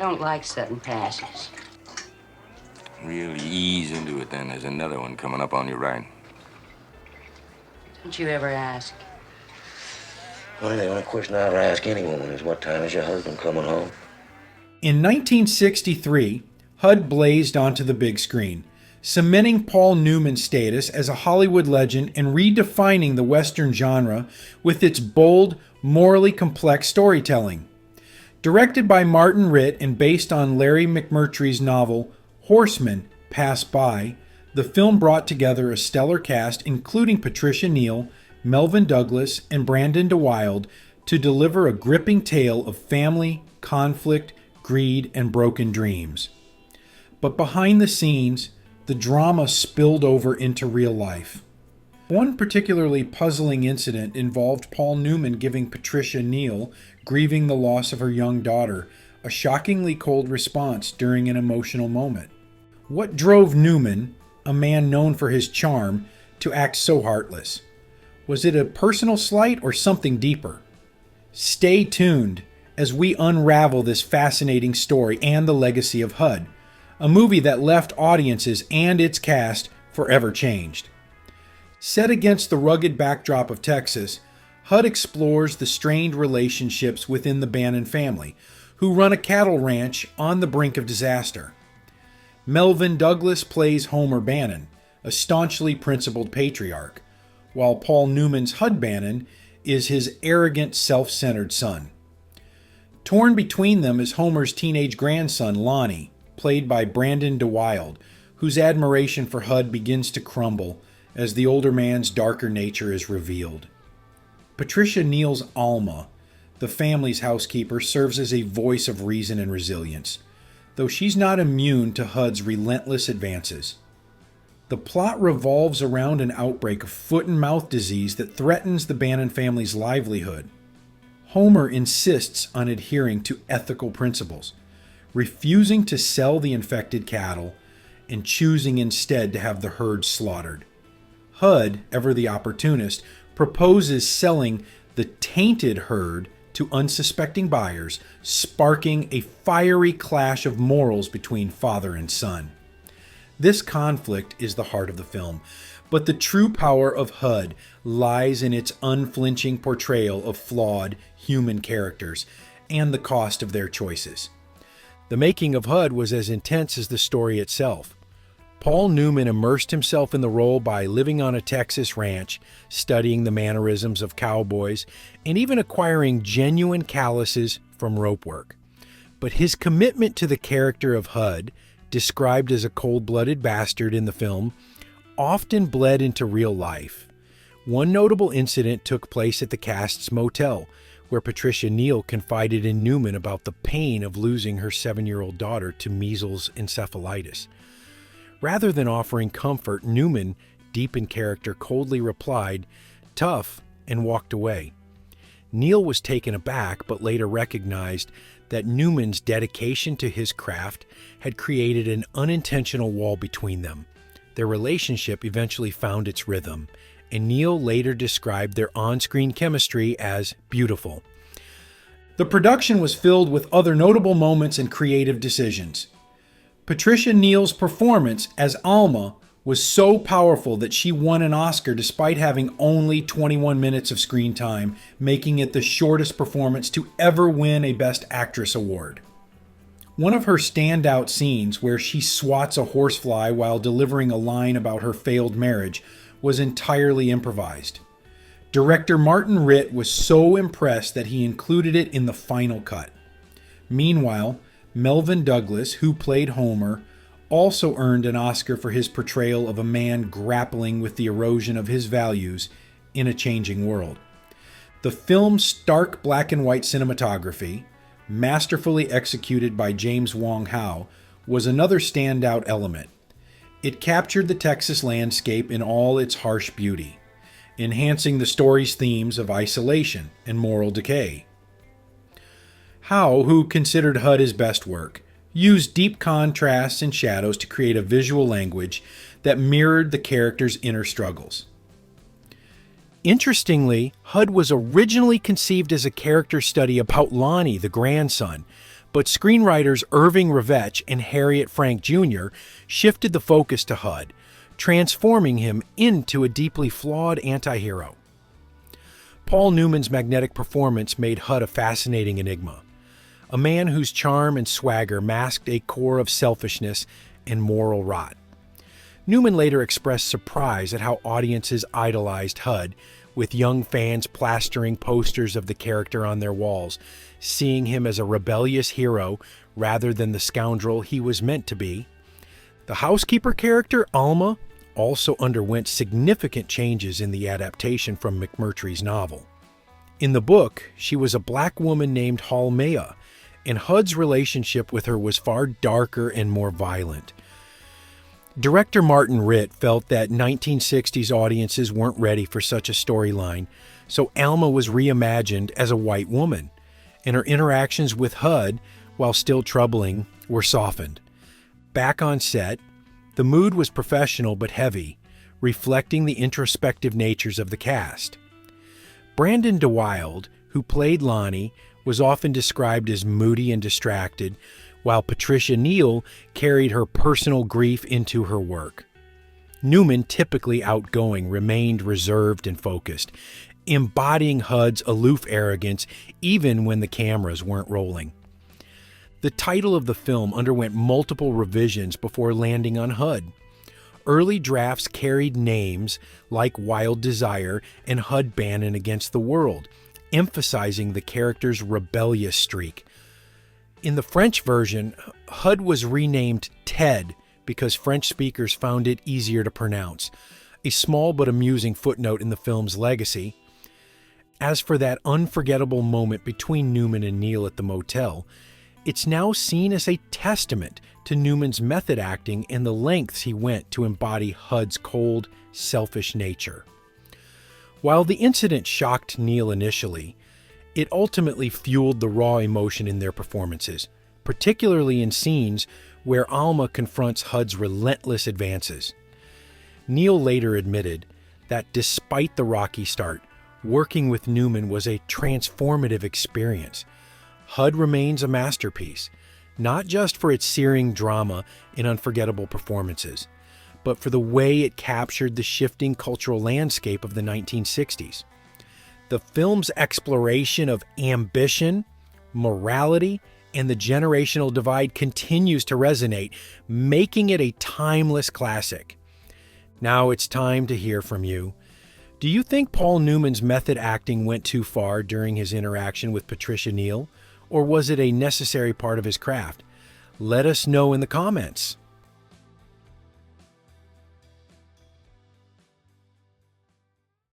don't like sudden passes. Really ease into it, then. There's another one coming up on you right. Don't you ever ask? Well, the only question I ever ask any woman is, what time is your husband coming home? In 1963, HUD blazed onto the big screen, cementing Paul Newman's status as a Hollywood legend and redefining the Western genre with its bold, morally complex storytelling. Directed by Martin Ritt and based on Larry McMurtry's novel Horsemen Pass By, the film brought together a stellar cast including Patricia Neal, Melvin Douglas, and Brandon DeWilde to deliver a gripping tale of family, conflict, greed, and broken dreams. But behind the scenes, the drama spilled over into real life. One particularly puzzling incident involved Paul Newman giving Patricia Neal, grieving the loss of her young daughter, a shockingly cold response during an emotional moment. What drove Newman, a man known for his charm, to act so heartless? Was it a personal slight or something deeper? Stay tuned as we unravel this fascinating story and the legacy of HUD, a movie that left audiences and its cast forever changed. Set against the rugged backdrop of Texas, HUD explores the strained relationships within the Bannon family, who run a cattle ranch on the brink of disaster. Melvin Douglas plays Homer Bannon, a staunchly principled patriarch, while Paul Newman's HUD Bannon is his arrogant, self-centered son. Torn between them is Homer's teenage grandson, Lonnie, played by Brandon DeWilde, whose admiration for HUD begins to crumble as the older man's darker nature is revealed. Patricia Neal's Alma, the family's housekeeper, serves as a voice of reason and resilience, though she's not immune to HUD's relentless advances. The plot revolves around an outbreak of foot-and-mouth disease that threatens the Bannon family's livelihood. Homer insists on adhering to ethical principles, refusing to sell the infected cattle and choosing instead to have the herd slaughtered. HUD, ever the opportunist, proposes selling the tainted herd to unsuspecting buyers, sparking a fiery clash of morals between father and son. This conflict is the heart of the film, but the true power of HUD lies in its unflinching portrayal of flawed human characters and the cost of their choices. The making of HUD was as intense as the story itself. Paul Newman immersed himself in the role by living on a Texas ranch, studying the mannerisms of cowboys, and even acquiring genuine calluses from rope work. But his commitment to the character of HUD, described as a cold-blooded bastard in the film, often bled into real life. One notable incident took place at the cast's motel, where Patricia Neal confided in Newman about the pain of losing her 7-year-old daughter to measles encephalitis. Rather than offering comfort, Newman, deep in character, coldly replied, "Tough," and walked away. Neal was taken aback, but later recognized that Newman's dedication to his craft had created an unintentional wall between them. Their relationship eventually found its rhythm, and Neal later described their on-screen chemistry as beautiful. The production was filled with other notable moments and creative decisions. Patricia Neal's performance as Alma was so powerful that she won an Oscar despite having only 21 minutes of screen time, making it the shortest performance to ever win a Best Actress award. One of her standout scenes, where she swats a horsefly while delivering a line about her failed marriage, was entirely improvised. Director Martin Ritt was so impressed that he included it in the final cut. Meanwhile, Melvin Douglas, who played Homer, also earned an Oscar for his portrayal of a man grappling with the erosion of his values in a changing world. The film's stark black and white cinematography, masterfully executed by James Wong Howe, was another standout element. It captured the Texas landscape in all its harsh beauty, enhancing the story's themes of isolation and moral decay. Howe, who considered HUD his best work, used deep contrasts and shadows to create a visual language that mirrored the characters' inner struggles. Interestingly, HUD was originally conceived as a character study about Lonnie, the grandson, But screenwriters Irving Ravetch and Harriet Frank Jr. shifted the focus to HUD, transforming him into a deeply flawed antihero. Paul Newman's magnetic performance made HUD a fascinating enigma, a man whose charm and swagger masked a core of selfishness and moral rot. Newman later expressed surprise at how audiences idolized HUD, with young fans plastering posters of the character on their walls, seeing him as a rebellious hero rather than the scoundrel he was meant to be. The housekeeper character, Alma, also underwent significant changes in the adaptation from McMurtry's novel. In the book, she was a black woman named Halmea, and HUD's relationship with her was far darker and more violent. Director Martin Ritt felt that 1960s audiences weren't ready for such a storyline, so Alma was reimagined as a white woman, and her interactions with HUD, while still troubling, were softened. Back on set, the mood was professional but heavy, reflecting the introspective natures of the cast. Brandon DeWilde, who played Lonnie, was often described as moody and distracted, while Patricia Neal carried her personal grief into her work. Newman, typically outgoing, remained reserved and focused, embodying HUD's aloof arrogance even when the cameras weren't rolling. The title of the film underwent multiple revisions before landing on HUD. Early drafts carried names like Wild Desire and HUD Bannon Against the World, emphasizing the character's rebellious streak. In the French version, HUD was renamed Ted because French speakers found it easier to pronounce, a small but amusing footnote in the film's legacy. As for that unforgettable moment between Newman and Neal at the motel, it's now seen as a testament to Newman's method acting and the lengths he went to embody HUD's cold, selfish nature. While the incident shocked Neal initially, it ultimately fueled the raw emotion in their performances, particularly in scenes where Alma confronts HUD's relentless advances. Neal later admitted that despite the rocky start, working with Newman was a transformative experience. HUD remains a masterpiece, not just for its searing drama and unforgettable performances, but for the way it captured the shifting cultural landscape of the 1960s. The film's exploration of ambition, morality, and the generational divide continues to resonate, making it a timeless classic. Now it's time to hear from you. Do you think Paul Newman's method acting went too far during his interaction with Patricia Neal, or was it a necessary part of his craft? Let us know in the comments.